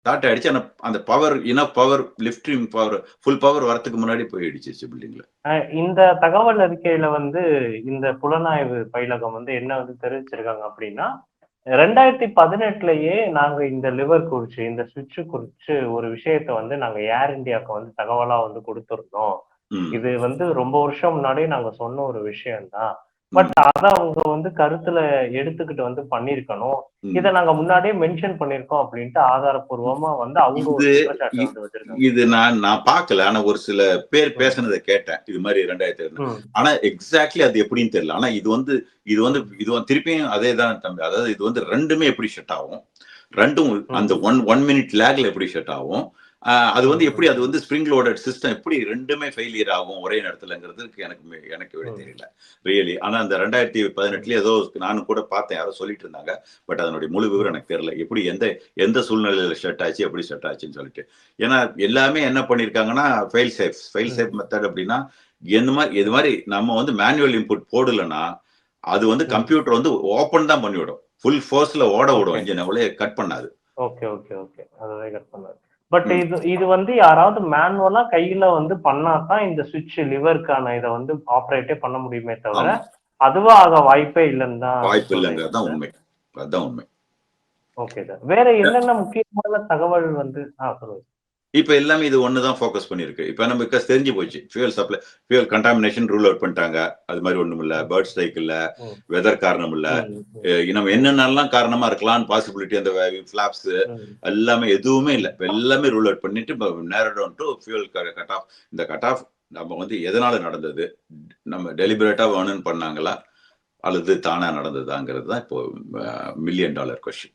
Dot ஆயிடுச்சு. ஆனா அந்த power enough power lifting power full power வரதுக்கு முன்னாடி போயிடுச்சு பில்டிங்ல. இந்த தகவல் அறிக்கையில வந்து இந்த புலனாய்வு பயிலகம் வந்து என்ன வந்து தெரிவிச்சிருக்காங்க அப்படின்னா, 2018லயே நாங்க இந்த லிவர் குறிச்சு, இந்த சுவிட்ச் குறிச்சு ஒரு விஷயத்த வந்து நாங்க ஏர் இந்தியாவுக்கு வந்து தகவலா வந்து குடுத்திருந்தோம். ம். இது வந்து ரொம்ப வருஷம் முன்னாடியே நாங்க சொன்ன ஒரு விஷயம் தான். பட் ம். அத அவங்க வந்து கருத்துல எடுத்துக்கிட்டு வந்து பண்ணியிருக்கணும். இத ம். நாங்க முன்னாடியே மென்ஷன் பண்ணியிருக்கோம் அப்படின்ட்டு ஆதாரப்பூர்வமா வந்து அவங்க ஒரு இது குற்றச்சாட்ட இ வந்து வச்சிருக்காங்க. இது நான் நான் பார்க்கல. ஆனா ஒரு சில பேர் ம். பேசுனத கேட்டேன். இது மாரி 2002 ம். ஆனா எக்ஸாக்ட்லி அது எப்படின்னு தெரியல. ஆனா ம். இது வந்து திருப்பியும் அதே தான் தம்பி. அதாவது இது வந்து 2மே எப்படி ஷட் ஆகும்? 2ம் அந்த ம். 1 மினிட் லேக்ல எப்படி ஷட் ஆகும்? அது வந்து ம். எப்படி ம். அது வந்து ஸ்ப்ரிங் லோடட் சிஸ்டம் எப்படி 2மே ஃபெயிலியர் ஆகும் ஒரே நேரத்துலங்கிறதுக்கு எனக்கு விடை ம். தெரியல. ரியலி. ஆனா அந்த ம். 2018லயே ஏதோ நானும் கூட பார்த்தேன். யாரோ சொல்லிட்டு இருந்தாங்க. பட் அதனுடைய முழு விவரம் ம். எனக்கு தெரியல. எப்படி எந்த சூழ்நிலையில ஷட் ஆச்சு, எப்படி ஷட் ஆச்சுன்னு சொல்லிட்டு. ஏன்னா எல்லாமே என்ன பண்ணியிருக்காங்கன்னா, ஃபெயில் சேஃப் ம். மெத்தட் அப்படின்னா, இது ம். மாரி நம்ம வந்து மேனுவல் இன்புட் போடலன்னா, அது வந்து ம். கம்ப்யூட்டர் வந்து ஓப்பன் தான் பண்ணிவிடும். ஃபுல் ஃபோர்ஸ்ல ஓட விடும். ஓகே. இன்ஜின ஒழிய கட் பண்ணாது. Okay, okay, okay. அதுவே கட் பண்ணாரு. பட் ம். இது இது வந்து யாராவது மேனுவலா கையில வந்து பண்ணா தான் இந்த ஸ்விட்ச் லிவர்க்கான இத வந்து ஆப்பரேட்டே பண்ண முடியுமே தவிர, ஆமா. அதுவா ஆக வாய்ப்பே இல்லன்னு தான் வாய்ப்பு சொல்றீங்க இல்லங்கிறது தான் சார். உண்மை. அதான் உண்மை. Okay sir. வேற என்னென்ன முக்கியமான தகவல் வந்து சொல்லுங்க. இப்ப எல்லாமே இது ஒண்ணு தான் ஃபோக்கஸ் பண்ணியிருக்கு. இப்ப நமக்கு தெரிஞ்சு போச்சு. ஃபியூயல் கன்டாமினேஷன் ரூல் அவுட் பண்ணிட்டாங்க. அது மாரி ஒண்ணும் இல்ல. ம். பேர்ட் ஸ்ட்ரைக் இல்ல. ம். வெதர் காரணம் இல்ல. ம். ம். நம்ம ம். என்னென்னலாம் காரணமா இருக்கலாம்னு பாசிபிலிட்டி அந்த ஃபிளாப்ஸ் ம். எல்லாமே எதுவுமே இல்ல. ம். இப்ப எல்லாமே ரூல் அவுட் பண்ணிட்டு narrow down to fuel cut off. இந்த கட் ஆஃப் நம்ம வந்து எதனால நடந்தது? நம்ம ம். டெலிபரேட்டா வேணும்னு பண்ணாங்களா? அல்லது தானா நடந்ததாங்கிறது தான் இப்போ $1,000,000 கொஸ்டின்.